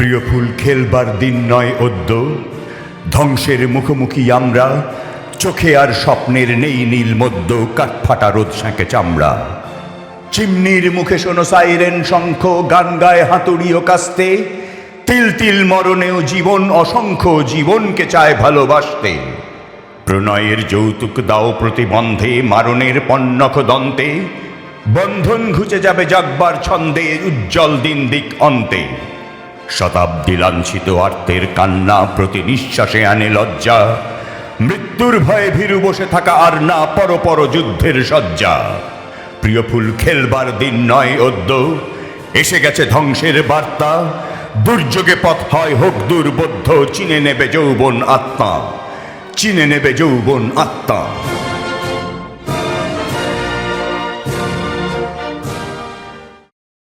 প্রিয় ফুল খেলবার দিন নয় অদ্য, ধ্বংসের মুখোমুখি আমরা, চোখে আর স্বপ্নের নেই নীল মধ্য, কাঠফাটা রোদ সেঁকে চামড়া। চিমনির মুখে শোনো সাইরেন শঙ্খ, গান গায় হাতুড়ি ও কাস্তে, তিল তিল মরণেও জীবন অসংখ্য, জীবনকে চায় ভালোবাসতে। প্রণয়ের যৌতুক দাও প্রতিবন্ধে, মারণের পন্নখ দন্তে, বন্ধন ঘুচে যাবে জাগবার ছন্দে, উজ্জ্বল দিন দিক অন্তে। শতাব্দী লাঞ্ছিত আর্তের কান্না প্রতি নিঃশ্বাসে আনে লজ্জা, মৃত্যুর ভয়ে ভীরু বসে থাকা আর না, পর যুদ্ধের শয্যা। প্রিয় ফুল খেলবার দিন নয় অদ্য, এসে গেছে ধ্বংসের বার্তা, দুর্যোগে পথ হয় হোক দুর্বোধ্য, চিনে নেবে যৌবন আত্মা, চিনে নেবে যৌবন আত্মা।